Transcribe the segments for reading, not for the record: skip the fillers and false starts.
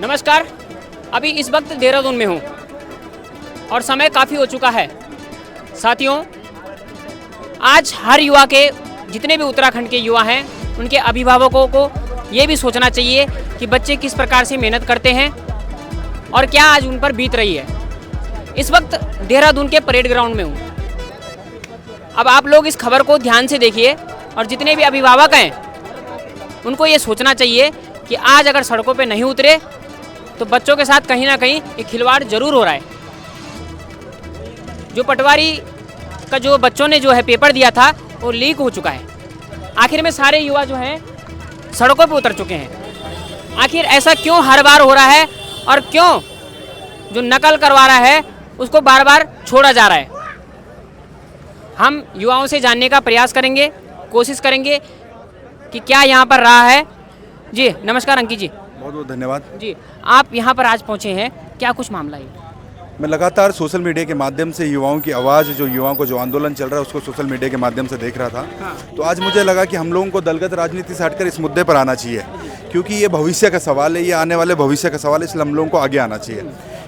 नमस्कार। अभी इस वक्त देहरादून में हूँ और समय काफ़ी हो चुका है। साथियों, आज हर युवा के, जितने भी उत्तराखंड के युवा हैं, उनके अभिभावकों को ये भी सोचना चाहिए कि बच्चे किस प्रकार से मेहनत करते हैं और क्या आज उन पर बीत रही है। इस वक्त देहरादून के परेड ग्राउंड में हूँ। अब आप लोग इस खबर को ध्यान से देखिए और जितने भी अभिभावक हैं उनको ये सोचना चाहिए कि आज अगर सड़कों पे नहीं उतरे तो बच्चों के साथ कहीं ना कहीं एक खिलवाड़ जरूर हो रहा है। जो पटवारी का जो बच्चों ने जो है पेपर दिया था वो लीक हो चुका है। आखिर में सारे युवा जो हैं सड़कों पे उतर चुके हैं। आखिर ऐसा क्यों हर बार हो रहा है और क्यों जो नकल करवा रहा है उसको बार बार छोड़ा जा रहा है। हम युवाओं से जानने का प्रयास करेंगे, कोशिश करेंगे कि क्या यहाँ पर रहा है। जी नमस्कार अंकित जी। बहुत बहुत धन्यवाद जी। आप यहाँ पर आज पहुँचे हैं, क्या कुछ मामला है? मैं लगातार सोशल मीडिया के माध्यम से युवाओं की आवाज़, जो युवाओं को जो आंदोलन चल रहा है उसको सोशल मीडिया के माध्यम से देख रहा था। तो आज मुझे लगा कि हम लोगों को दलगत राजनीति से हटकर इस मुद्दे पर आना चाहिए, क्योंकि ये भविष्य का सवाल है, ये आने वाले भविष्य का सवाल है। इसलिए हम लोगों को आगे आना चाहिए,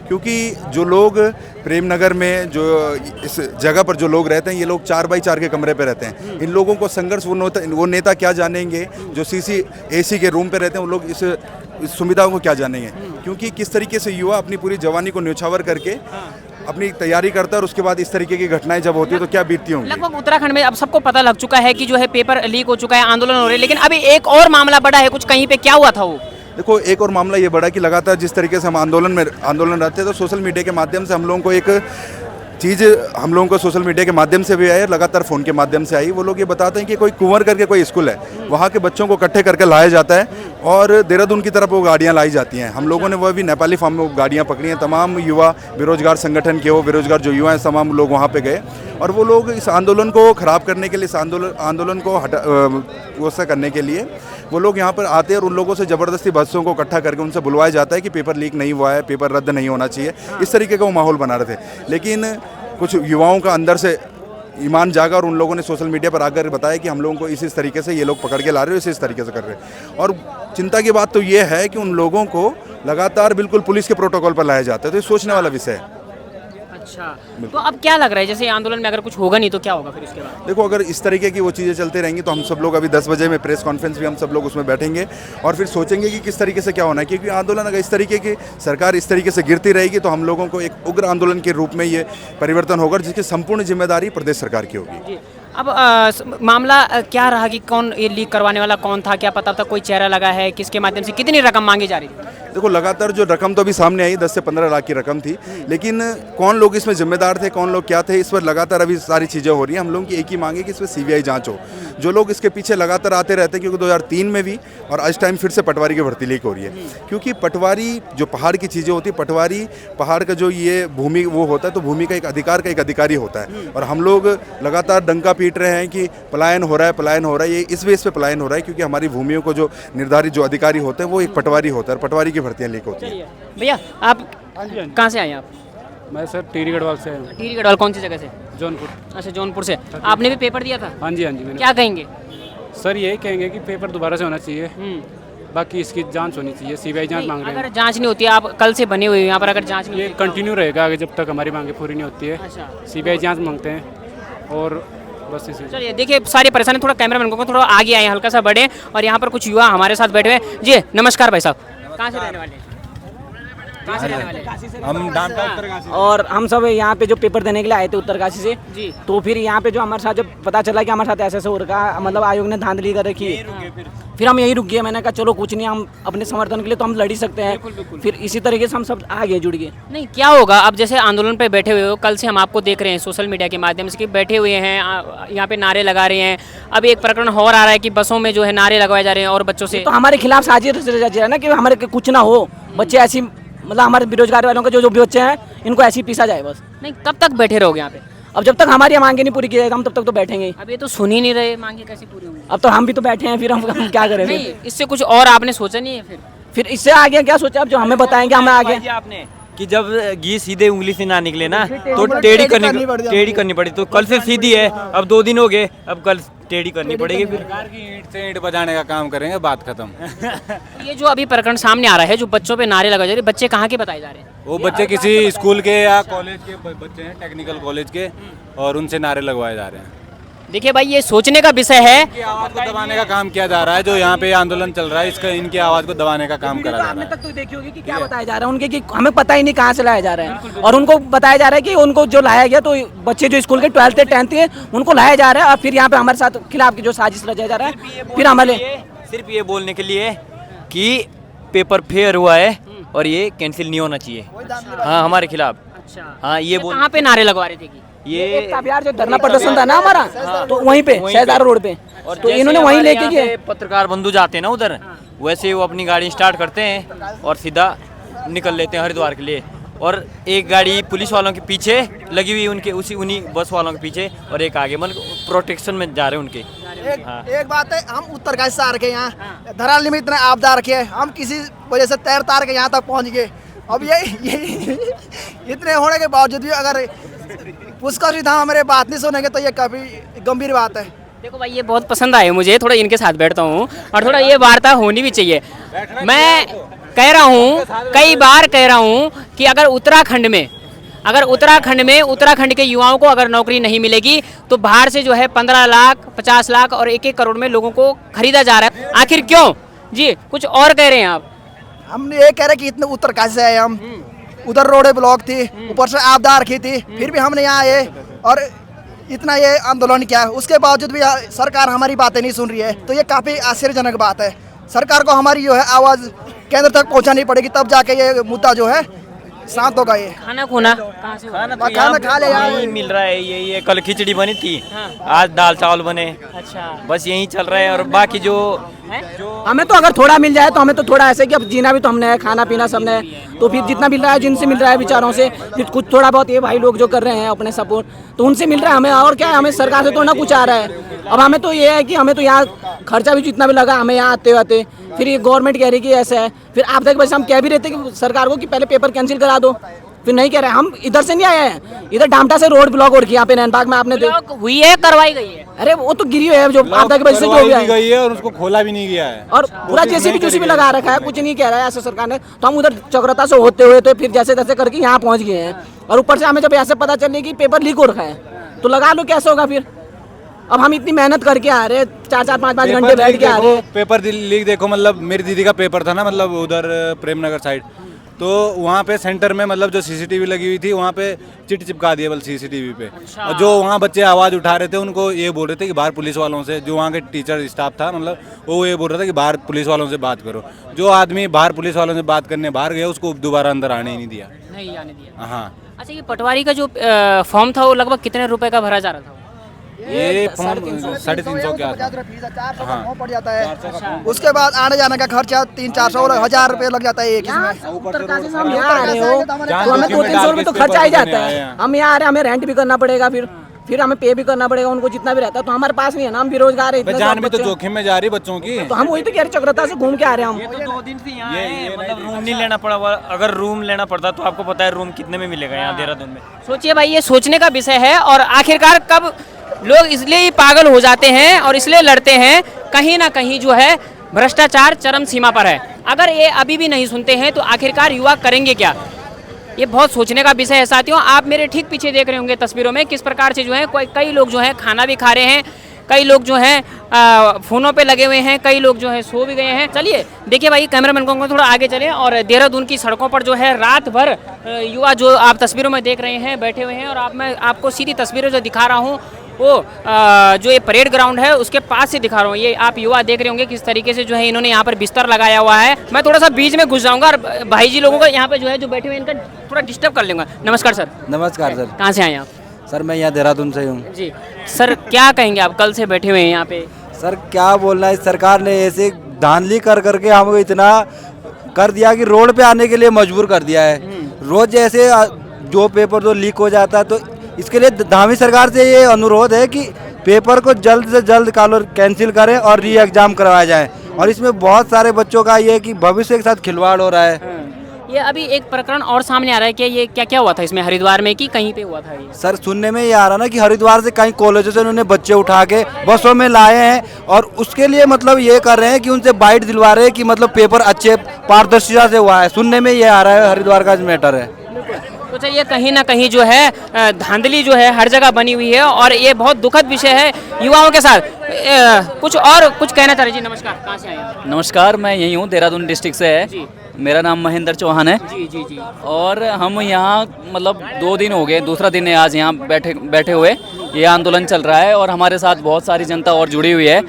क्योंकि जो लोग प्रेम नगर में, जो इस जगह पर जो लोग रहते हैं, ये लोग 4x4 के कमरे पे रहते हैं। इन लोगों को संघर्ष वो नेता क्या जानेंगे जो AC के रूम पे रहते हैं, वो लोग इस सुविधाओं को क्या जानेंगे। क्योंकि किस तरीके से युवा अपनी पूरी जवानी को न्यौछावर करके अपनी तैयारी करता है और उसके बाद इस तरीके की घटनाएं जब होती है तो क्या बीतती होंगी। लगभग उत्तराखंड में अब सबको पता लग चुका है कि जो है पेपर लीक हो चुका है, आंदोलन हो रहे हैं, लेकिन अभी एक और मामला बड़ा है कुछ कहीं पे, क्या हुआ था वो? देखो, एक और मामला ये बड़ा कि लगातार जिस तरीके से हम आंदोलन रहते हैं तो सोशल मीडिया के माध्यम से हम लोगों को एक चीज़, हम लोगों को सोशल मीडिया के माध्यम से भी आई, लगातार फ़ोन के माध्यम से आई। वो लोग ये बताते हैं कि कोई कुंवर करके कोई स्कूल है, वहाँ के बच्चों को इकट्ठे करके लाया जाता है और देहरादून की तरफ वो गाड़ियाँ लाई जाती हैं। हम लोगों ने वो भी नेपाली फार्म में गाड़ियाँ पकड़ी हैं। तमाम युवा बेरोजगार संगठन के हो, बेरोजगार जो युवा हैं, तमाम लोग वहाँ पे गए और वो लोग इस आंदोलन को ख़राब करने के लिए, इस आंदोलन को वो करने के लिए वो लोग यहाँ पर आते हैं और उन लोगों से ज़बरदस्ती बच्चों को इकट्ठा करके उनसे बुलवाया जाता है कि पेपर लीक नहीं हुआ है, पेपर रद्द नहीं होना चाहिए। इस तरीके का वो माहौल बना रहे थे। लेकिन कुछ युवाओं का अंदर से ईमान जागा और उन लोगों ने सोशल मीडिया पर आकर बताया कि हम लोगों को इस तरीके से ये लोग पकड़ के ला रहे हो, इस तरीके से कर रहे हैं। और चिंता की बात तो ये है कि उन लोगों को लगातार बिल्कुल पुलिस के प्रोटोकॉल पर लाया जाता है। तो ये सोचने वाला विषय है। अच्छा, तो अब क्या लग रहा है, जैसे आंदोलन में अगर कुछ होगा नहीं तो क्या होगा फिर इसके बाद? देखो, अगर इस तरीके की वो चीज़ें चलते रहेंगी तो हम सब लोग अभी 10 बजे में प्रेस कॉन्फ्रेंस भी हम सब लोग उसमें बैठेंगे और फिर सोचेंगे कि किस तरीके से क्या होना है। क्योंकि आंदोलन अगर इस तरीके की सरकार इस तरीके से गिरती रहेगी तो हम लोगों को एक उग्र आंदोलन के रूप में ये परिवर्तन होगा, जिसकी संपूर्ण जिम्मेदारी प्रदेश सरकार की होगी। अब मामला क्या रहा कि कौन ये लीक करवाने वाला कौन था, क्या पता था? कोई चेहरा लगा है? किसके माध्यम से कितनी रकम मांगी जा रही थी? देखो, लगातार जो रकम तो अभी सामने आई 10 से 15 लाख की रकम थी, लेकिन कौन लोग इसमें जिम्मेदार थे, कौन लोग क्या थे, इस पर लगातार अभी सारी चीज़ें हो रही हैं। हम लोगों की एक ही मांग है कि इस पर CBI जांच हो। जो लोग इसके पीछे लगातार आते रहते हैं, क्योंकि 2003 में भी और आज टाइम फिर से पटवारी की भर्ती लीक हो रही है। क्योंकि पटवारी जो पहाड़ की चीज़ें होती है, पटवारी पहाड़ का जो ये भूमि वो होता है, तो भूमि का एक अधिकार का एक अधिकारी होता है। और हम लोग लगातार डंका पीट रहे हैं कि पलायन हो रहा है, पलायन हो रहा है। ये इस बेस पे पलायन हो रहा है क्योंकि हमारी भूमियों को जो निर्धारित जो अधिकारी होते हैं वो एक पटवारी होता है और पटवारी की भर्तियाँ लीक होती हैं। भैया आप कहाँ से आए? आप? मैं सर टिहरी गढ़वाल से हूँ। टिहरी गढ़वाल कौन सी जगह से? जौनपुर। अच्छा, जौनपुर से। आपने भी पेपर दिया था? हाँ जी मैंने। क्या कहेंगे? सर यही कहेंगे कि पेपर दोबारा से होना चाहिए, बाकी इसकी जांच होनी चाहिए। CBI जांच मांग रहे हैं। अगर जांच नहीं होती है, आप कल से बने हुए यहाँ पर, अगर जांच नहीं ये कंटिन्यू रहेगा आगे जब तक हमारी मांगे पूरी नहीं होती है। अच्छा, CBI जांच मांगते हैं और बस इसी। चलिए देखिए, सारी परेशानी, थोड़ा कैमरामैन को थोड़ा आगे आए, हल्का सा बढ़े। और यहाँ पर कुछ युवा हमारे साथ बैठे हुए हैं। जी नमस्कार भाई साहब, कहाँ से रहने वाले हैं? हम और हम सब यहाँ पे जो पेपर देने के लिए आए थे उत्तरकाशी से जी। तो फिर यहाँ पे जो हमारे साथ जब पता चला कि हमारे साथ ऐसे हो रखा, मतलब आयोग ने धांधली कर रखी है, फिर हम यही रुक गए। मैंने कहा चलो कुछ नहीं, हम अपने समर्थन के लिए तो हम लड़ ही सकते हैं। फिर इसी तरीके से हम सब आ गए, जुड़ गए। नहीं, क्या होगा अब, जैसे आंदोलन पे बैठे हुए हो, कल से हम आपको देख रहे हैं सोशल मीडिया के माध्यम से कि बैठे हुए हैं, यहाँ पे नारे लगा रहे हैं। अब एक प्रकरण और आ रहा है कि बसों में जो है नारे लगवाए जा रहे हैं और बच्चों से। तो हमारे खिलाफ साजिश रच रहा है ना कि हमारे कुछ ना हो, बच्चे ऐसी, मतलब हमारे बेरोजगार वालों के जो भी बच्चे हैं इनको ऐसे ही पीसा जाए बस। नहीं, कब तक बैठे रहोगे यहाँ पे? अब जब तक हमारी मांगे नहीं पूरी की जाएगी हम तब तक तो बैठेंगे ही। अब ये तो सुन ही नहीं रहे, मांगे कैसे पूरी होंगी? अब तो हम भी तो बैठे हैं, फिर हम क्या करें? नहीं, इससे कुछ और आपने सोचा नहीं है? फिर इससे आगे क्या सोचा? अब जो हमें बताएंगे हमें आगे आपने कि जब घी सीधे उंगली से ना निकले ना तो टेढ़ी करनी पड़ी। तो कल से सीधी है, अब 2 दिन हो गए, अब कल टेढ़ी करनी पड़ेगी फिर। सरकार की ईंट से ईंट बजाने का काम करेंगे, बात खत्म। ये जो अभी प्रकरण सामने आ रहा है, जो बच्चों पे नारे लगाए जा रहे हैं, बच्चे कहाँ के बताए जा रहे हैं? वो बच्चे किसी स्कूल के या कॉलेज के बच्चे हैं, टेक्निकल कॉलेज के, और उनसे नारे लगवाए जा रहे हैं। देखिए भाई, ये सोचने का विषय है। इनकी आवाज़ को दबाने का काम किया जा रहा है, जो यहाँ पे आंदोलन चल रहा है, इसका इनकी आवाज़ को दबाने का काम करा जा आपने रहा है। तक तो देखी होगी कि क्या बताया जा रहा है उनके, कि हमें पता ही नहीं कहाँ से लाया जा रहा है, और उनको बताया जा रहा है कि उनको जो लाया गया, तो बच्चे जो स्कूल के 12th 10th के, उनको लाया जा रहा है, और फिर यहाँ पे हमारे साथ खिलाफ की जो साजिश रचा जा रहा है, फिर हमारे सिर्फ ये बोलने के लिए कि पेपर फेयर हुआ है और ये कैंसिल नहीं होना चाहिए। हाँ, हमारे खिलाफ। अच्छा, हाँ, ये बोल कहाँ पे नारे लगवा रहे थे कि? ये बिहार जो धरना प्रदर्शन था ना हमारा, तो वहीं पे शहजादा रोड पे, और तो जैसे इन्होंने वहीं हमारे लेके यहाँ गए। से पत्रकार बंधु जाते हैं ना उधर, वैसे वो अपनी गाड़ी स्टार्ट करते हैं और सीधा निकल लेते हैं हरिद्वार के लिए। और एक गाड़ी पुलिस वालों के पीछे लगी हुई, उनके उन्हीं बस वालों के पीछे, और एक आगे, मतलब प्रोटेक्शन में जा रहे हैं उनके। एक बात है, हम उत्तरकाशी से आ रखे यहाँ, धराली में इतने आपदा रखे हैं, हम किसी वजह से तैर तार के यहाँ तक पहुँच गए। अब ये इतने होने के बावजूद भी अगर पुष्कर धाम हमारे बात नहीं सुनेंगे तो ये काफ़ी गंभीर बात है। देखो भाई, ये बहुत पसंद आए मुझे, थोड़ा इनके साथ बैठता हूँ और थोड़ा ये वार्ता होनी भी चाहिए। मैं कह रहा हूँ, कई बार कह रहा हूँ कि अगर उत्तराखंड में उत्तराखंड के युवाओं को अगर नौकरी नहीं मिलेगी तो बाहर से जो है 15 लाख 50 लाख और 1-1 करोड़ में लोगों को खरीदा जा रहा है। आखिर क्यों जी? कुछ और कह रहे हैं आप? हम ये कह रहे कि इतने उत्तरकाशी से आए हम, उधर रोडें ब्लॉक थी, ऊपर से आपदा रखी थी, फिर भी हमने यहाँ आए और इतना ये आंदोलन किया, उसके बावजूद भी सरकार हमारी बातें नहीं सुन रही है। तो ये काफ़ी आश्चर्यजनक बात है। सरकार को हमारी जो है आवाज़ केंद्र तक पहुँचानी पड़ेगी, तब जाके ये मुद्दा जो है शांत होगा। ये खाना खुना कहाँ से? खाना खा ले यार, यही मिल रहा है। ये कल खिचड़ी बनी थी, आज दाल चावल बने। अच्छा, बस यही चल रहा है। और बाकी जो हमें तो अगर थोड़ा मिल जाए तो हमें तो थोड़ा ऐसे कि अब जीना भी तो हमने है, खाना पीना सबने है, तो फिर जितना मिल रहा है, जिनसे मिल रहा है बेचारों से, फिर कुछ थोड़ा बहुत ये भाई लोग जो कर रहे हैं अपने सपोर्ट, तो उनसे मिल रहा है हमें। और क्या है, हमें सरकार से तो ना कुछ आ रहा है। अब हमें तो ये है कि हमें तो यहाँ खर्चा भी जितना भी लगा हमें यहाँ आते आते, फिर ये गवर्नमेंट कह रही कि ऐसा है, फिर आप देख वैसे हम कह भी रहे थे कि सरकार को कि पहले पेपर कैंसिल करा दो, फिर नहीं कह रहे। हम इधर से नहीं आए हैं, इधर डामटा से रोड ब्लॉक हो रखी है यहाँ पे नैनबाग में, आपने ब्लॉक हुई है, करवाई गई है? अरे वो तो गिरी हुई है जो आपदा की वजह से जो भी है, गई है और उसको खोला भी नहीं गया है, और पूरा जेसीबी भी लगा रखा है, कुछ नहीं कह रहा है ऐसे सरकार ने। तो हम उधर चक्रता से होते हुए तो फिर जैसे तैसे करके यहाँ पहुँच गए हैं, और ऊपर से हमें जब ऐसे पता चले कि पेपर लीक हो रखा है, तो लगा लो कैसे होगा फिर। अब हम इतनी मेहनत करके आ रहे, 4-4 5-5 घंटे बैठ के आ रहे। पेपर लीक देखो, मतलब मेरी दीदी का पेपर था ना, मतलब उधर प्रेमनगर साइड, तो वहाँ पे सेंटर में मतलब जो सीसीटीवी लगी हुई थी वहाँ पे चिट चिपका दिया बल सीसीटीवी पे। और जो वहाँ बच्चे आवाज़ उठा रहे थे उनको ये बोल रहे थे कि बाहर पुलिस वालों से, जो वहाँ के टीचर स्टाफ था मतलब वो ये बोल रहा था कि बाहर पुलिस वालों से बात करो। जो आदमी बाहर पुलिस वालों से बात करने बाहर गया उसको दोबारा अंदर आने ही नहीं दिया। नहीं आने दिया। हाँ, अच्छा, ये पटवारी का जो फॉर्म था वो लगभग कितने रुपए का भरा जा रहा था? ये 350 के आसपास पड़ जाता है। उसके बाद आने जाने का खर्चा 300-400 और 1000 रुपये लग जाता है एक इसमें। उत्तरकाशी से हम यहाँ आ रहे हो तो हमें 200-300 रुपये तो खर्चा ही जाता है। हम यहाँ आ रहे हैं, हमें रेंट भी करना पड़ेगा, फिर हमें पे भी करना पड़ेगा उनको जितना भी रहता है। तो हमारे पास नहीं है ना, हम बेरोजगार है, इतने जान भी तो जोखिम में जा रही बच्चों की। तो हम वही तो कह रहे, चक्रता से घूम के आ रहे हैं हम। 2 दिन से यहाँ आए, मतलब रूम नहीं लेना पड़ा। अगर रूम लेना पड़ता तो आपको पता है रूम कितने में मिलेगा यहाँ देहरादून में। सोचिए भाई, ये सोचने का विषय है। और आखिरकार कब लोग इसलिए ही पागल हो जाते हैं और इसलिए लड़ते हैं, कहीं ना कहीं जो है भ्रष्टाचार चरम सीमा पर है। अगर ये अभी भी नहीं सुनते हैं तो आखिरकार युवा करेंगे क्या? ये बहुत सोचने का विषय है साथियों। आप मेरे ठीक पीछे देख रहे होंगे तस्वीरों में किस प्रकार से जो है कई लोग जो है खाना भी खा रहे हैं, कई लोग जो हैं फ़ोनों पे लगे हुए हैं, कई लोग जो है सो भी गए हैं। चलिए देखिए भाई, कैमरामैन को थोड़ा आगे चलें और देहरादून की सड़कों पर जो है रात भर युवा जो आप तस्वीरों में देख रहे हैं बैठे हुए हैं। और मैं आपको सीधी तस्वीरें जो दिखा रहा हूँ वो जो ये परेड ग्राउंड है उसके पास से दिखा रहा हूँ। ये आप युवा देख रहे होंगे किस तरीके से जो है इन्होंने यहाँ पर बिस्तर लगाया हुआ है। मैं थोड़ा सा बीच में घुस जाऊँगा और भाई जी लोगों का यहाँ पे जो है जो बैठे हुए इनका थोड़ा डिस्टर्ब कर लूँगा। नमस्कार सर। नमस्कार सर। कहाँ से आए आप? सर मैं यहाँ देहरादून से हूँ। जी सर, क्या कहेंगे आप? कल से बैठे हुए हैं यहाँ पे। सर क्या बोलना है, सरकार ने ऐसे धांधली कर करके हमको इतना कर दिया कि रोड पे आने के लिए मजबूर कर दिया है। रोज जैसे जो पेपर जो लीक हो जाता है, तो इसके लिए धामी सरकार से ये अनुरोध है कि पेपर को जल्द से जल्द कैंसिल करें और री एग्जाम करवाया जाए। और इसमें बहुत सारे बच्चों का ये कि भविष्य के साथ खिलवाड़ हो रहा है। ये अभी एक प्रकरण और सामने आ रहा है कि ये क्या क्या हुआ था इसमें, हरिद्वार में कि कहीं पे हुआ था ये? सर सुनने में ये आ रहा ना कि हरिद्वार से कई कॉलेजों से उन्होंने बच्चे उठा के बसों में लाए हैं और उसके लिए मतलब ये कर रहे हैं कि उनसे बाइट दिलवा रहे हैं कि मतलब पेपर अच्छे पारदर्शिता से हुआ है। सुनने में ये आ रहा है हरिद्वार का मैटर है। तो चलिए कहीं ना कहीं जो है धांधली जो है हर जगह बनी हुई है और ये बहुत दुखद विषय है युवाओं के साथ। कुछ कहना चाह रहे जी? नमस्कार, कहाँ से आए आप? नमस्कार, मैं यही हूँ, देहरादून डिस्ट्रिक्ट से है। मेरा नाम महेंद्र चौहान है। जी जी जी। और हम यहाँ मतलब 2 दिन हो गए, दूसरा दिन है आज यहाँ बैठे हुए। ये आंदोलन चल रहा है और हमारे साथ बहुत सारी जनता और जुड़ी हुई है।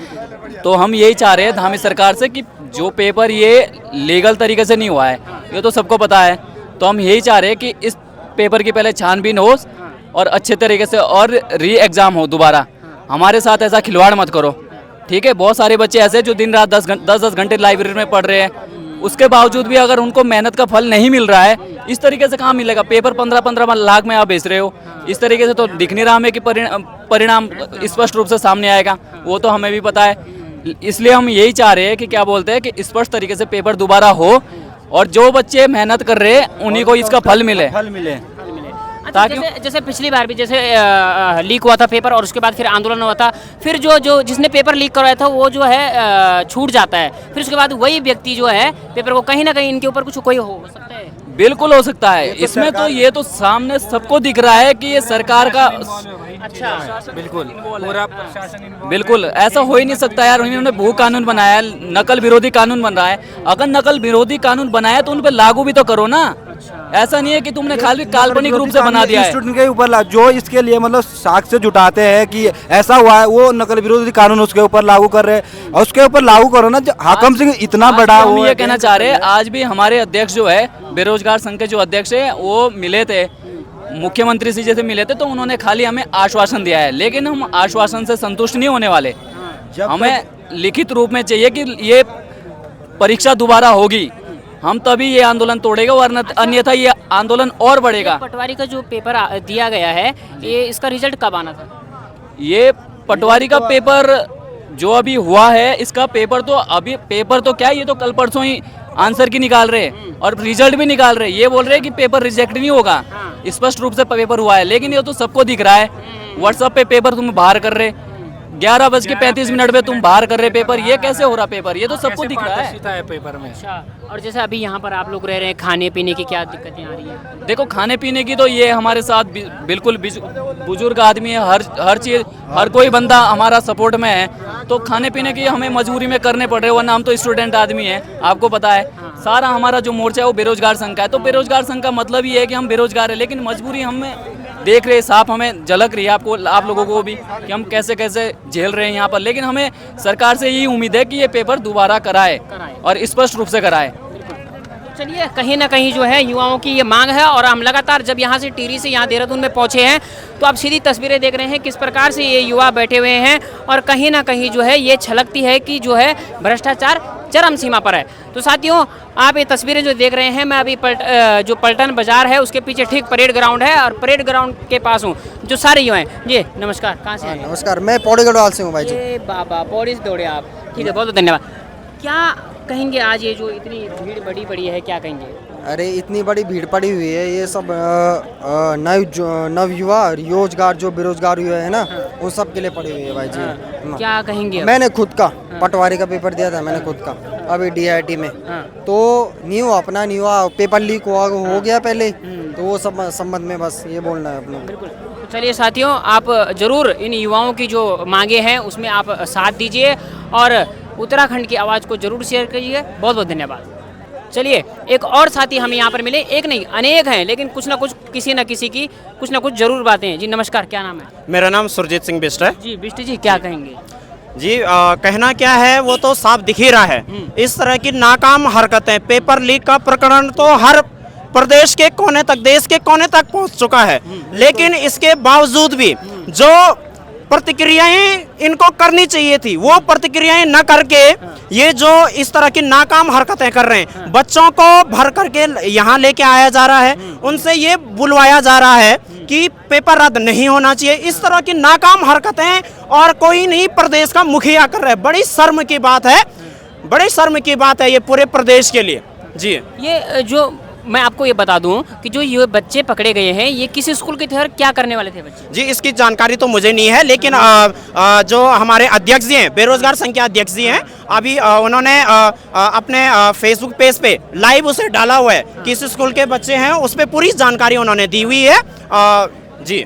तो हम यही चाह रहे हैं धामी सरकार से कि जो पेपर ये लीगल तरीके से नहीं हुआ है, ये तो सबको पता है, तो हम यही चाह रहे हैं कि इस पेपर की पहले छानबीन हो और अच्छे तरीके से और री एग्ज़ाम हो दोबारा। हमारे साथ ऐसा खिलवाड़ मत करो, ठीक है? बहुत सारे बच्चे ऐसे जो दिन रात 10 घंटे लाइब्रेरी में पढ़ रहे हैं, उसके बावजूद भी अगर उनको मेहनत का फल नहीं मिल रहा है, इस तरीके से कहाँ मिलेगा? पेपर 15-15 लाख में आप बेच रहे हो, इस तरीके से तो दिख नहीं रहा हमें कि परिणाम स्पष्ट रूप से सामने आएगा। वो तो हमें भी पता है। इसलिए हम यही चाह रहे हैं कि क्या बोलते हैं कि स्पष्ट तरीके से पेपर दोबारा हो और जो बच्चे मेहनत कर रहे हैं उन्हीं को इसका फल मिले। ताकि जैसे पिछली बार भी जैसे लीक हुआ था पेपर और उसके बाद फिर आंदोलन हुआ था, फिर जो जिसने पेपर लीक करवाया था वो जो है छूट जाता है, फिर उसके बाद वही व्यक्ति जो है पेपर को कहीं ना कहीं इनके ऊपर कुछ कोई हो सकता है। बिल्कुल हो सकता है। इसमें तो ये तो सामने सबको दिख रहा है कि ये सरकार का अच्छा बिल्कुल ऐसा हो ही नहीं सकता यार। इन्होंने भू कानून बनाया है, नकल विरोधी कानून बन रहा है। अगर नकल विरोधी कानून बनाया तो उन पे लागू भी तो करो ना। ऐसा नहीं है कि तुमने खाली काल्पनिक रूप से बना दिया है। स्टूडेंट के ऊपर जो इसके लिए मतलब साक्ष्य जुटाते हैं कि ऐसा हुआ है, वो नकल विरोधी कानून उसके ऊपर लागू कर रहे हैं और उसके ऊपर लागू करो ना। हाकम सिंह इतना बड़ा हम ये कहना चाह रहे हैं, आज भी हमारे अध्यक्ष जो है बेरोजगार संघ के जो अध्यक्ष है वो मिले थे, मुख्यमंत्री से जैसे मिले थे, तो उन्होंने खाली हमें आश्वासन दिया है। लेकिन हम आश्वासन से संतुष्ट नहीं होने वाले। हमें लिखित रूप में चाहिए कि ये परीक्षा दोबारा होगी, हम तभी ये आंदोलन तोड़ेगा, वरना अन्यथा ये आंदोलन और बढ़ेगा। पटवारी का जो पेपर दिया गया है, ये इसका रिजल्ट कब आना था? ये पटवारी का पेपर जो अभी हुआ है, इसका पेपर तो क्या, ये तो कल परसों ही आंसर की निकाल रहे हैं और रिजल्ट भी निकाल रहे हैं। ये बोल रहे हैं कि पेपर रिजेक्ट नहीं होगा, स्पष्ट रूप से पेपर हुआ है। लेकिन ये तो सबको दिख रहा है, व्हाट्सएप पे पेपर तुम बाहर कर रहे, 11:35 पे तुम बाहर कर रहे पेपर। ये कैसे हो रहा पेपर? ये तो सबको दिख रहा है पेपर में। अच्छा, और जैसे अभी यहाँ पर आप लोग रह रहे हैं, खाने पीने की क्या दिक्कतें आ रही हैं? देखो, खाने पीने की तो ये हमारे साथ बिल्कुल बुजुर्ग आदमी है, हर चीज़, हर कोई बंदा हमारा सपोर्ट में है, तो खाने पीने की हमें मजबूरी में करने पड़ रहे, वरना हम तो स्टूडेंट आदमी हैं, आपको पता है। सारा हमारा जो मोर्चा है वो बेरोजगार संघ का है, तो बेरोजगार संघ का मतलब ये है कि हम बेरोजगार है, लेकिन मजबूरी हमें देख रहे, साफ हमें झलक रही है, आप लोगों को भी, कि हम कैसे कैसे झेल रहे हैं यहाँ पर। लेकिन हमें सरकार से यही उम्मीद है कि ये पेपर दोबारा कराए और स्पष्ट रूप से कराए। चलिए, कहीं ना कहीं जो है युवाओं की ये मांग है और हम लगातार जब यहाँ से टिहरी से यहाँ देहरादून में पहुँचे हैं तो आप सीधी तस्वीरें देख रहे हैं किस प्रकार से ये युवा बैठे हुए हैं और कहीं ना कहीं जो है ये छलकती है कि जो है भ्रष्टाचार चरम सीमा पर है। तो साथियों, आप ये तस्वीरें जो देख रहे हैं, मैं अभी जो पलटन बाजार है उसके पीछे ठीक परेड ग्राउंड है और परेड ग्राउंड के पास हूँ, जो सारे युवा हैं। जी नमस्कार, कहाँ से आए? नमस्कार, मैं पौड़ी गढ़वाल से हूँ भाई जी। बाबा, पौड़ी से दौड़े आप? ठीक है, बहुत बहुत धन्यवाद। क्या कहेंगे आज ये जो इतनी भीड़ बड़ी पड़ी है, क्या कहेंगे? अरे इतनी बड़ी भीड़ पड़ी हुई है, ये सब नव युवा रोजगार जो बेरोजगार हुए हैं ना, उन सब के लिए पड़ी हुई है भाई जी। क्या कहेंगे? मैंने खुद का पटवारी का पेपर दिया था, मैंने खुद का अभी DIT में, तो नहीं हुआ, अपना नहीं हुआ, पेपर लीक हो गया पहले, तो वो सब संबंध में बस ये बोलना है अपना। बिल्कुल। चलिए साथियों, आप जरूर इन युवाओं की जो मांगे हैं उसमें आप साथ दीजिए और उत्तराखंड की आवाज़ को जरूर शेयर कीजिए। बहुत बहुत धन्यवाद। चलिए, एक और साथी हमें यहाँ पर मिले, एक नहीं अनेक हैं, लेकिन कुछ ना कुछ किसी न किसी की कुछ ना कुछ जरूर बातें हैं। जी नमस्कार, क्या नाम है? मेरा नाम सुरजीत सिंह बिष्ट है। जी बिष्ट जी, क्या कहेंगे? जी कहना क्या है वो तो साफ दिख ही रहा है। इस तरह की नाकाम हरकतें, पेपर लीक का प्रकरण तो हर प्रदेश के कोने तक, देश के कोने तक पहुंच चुका है, लेकिन इसके बावजूद भी जो प्रतिक्रियाएं इनको करनी चाहिए थी वो प्रतिक्रियाएं न करके ये जो इस तरह की नाकाम हरकतें कर रहे हैं, बच्चों को भर करके यहाँ लेके आया जा रहा है, उनसे ये बुलवाया जा रहा है कि पेपर रद्द नहीं होना चाहिए। इस तरह की नाकाम हरकतें और कोई नहीं प्रदेश का मुखिया कर रहा है। बड़ी शर्म की बात है, बड़ी शर्म की बात है ये पूरे प्रदेश के लिए। जी, ये जो मैं आपको ये बता दूं कि जो ये बच्चे पकड़े गए हैं ये किस स्कूल के थे और क्या करने वाले थे बच्चे? जी इसकी जानकारी तो मुझे नहीं है, लेकिन जो हमारे अध्यक्ष जी हैं, बेरोजगार संघ के अध्यक्ष जी हैं, अभी उन्होंने अपने फेसबुक पेज पे लाइव उसे डाला हुआ है, किस स्कूल के बच्चे हैं, उस पर पूरी जानकारी उन्होंने दी हुई है। जी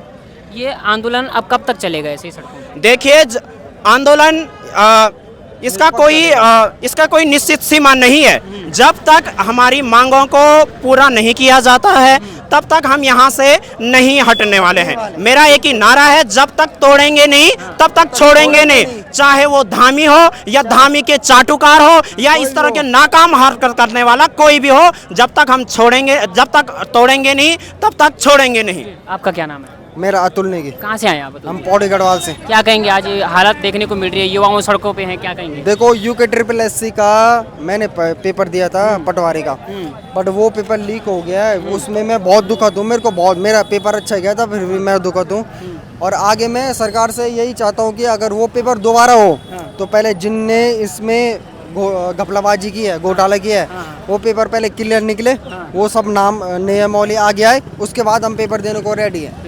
ये आंदोलन अब कब तक चलेगा ऐसे ही सड़कों पे? देखिए आंदोलन इसका कोई निश्चित सीमा नहीं है। जब तक हमारी मांगों को पूरा नहीं किया जाता है तब तक हम यहाँ से नहीं हटने वाले हैं। मेरा एक ही नारा है, जब तक तोड़ेंगे नहीं तब तक छोड़ेंगे नहीं, चाहे वो धामी हो या धामी के चाटुकार हो या इस तरह के नाकाम हरकत करने वाला कोई भी हो, जब तक हम छोड़ेंगे, जब तक तोड़ेंगे नहीं तब तक छोड़ेंगे नहीं। आपका क्या नाम है? मेरा अतुल नेगी। कहाँ से आए आप? हम पौड़ी गढ़वाल से। क्या कहेंगे आज ये हालत देखने को मिल रही है, युवाओं सड़कों पे हैं, क्या कहेंगे? देखो UKSSC का मैंने पेपर दिया था पटवारी का, बट वो पेपर लीक हो गया है, उसमें मैं बहुत दुखद हूँ। मेरा पेपर अच्छा गया था, फिर भी मैं दुखद हूँ। और आगे मैं सरकार से यही चाहता हूँ कि अगर वो पेपर दोबारा हो तो पहले जिनने इसमें घपलाबाजी की है, घोटाला किया है, वो पेपर पहले क्लियर निकले, वो सब नाम नियमावली आ गया है, उसके बाद हम पेपर देने को रेडी है।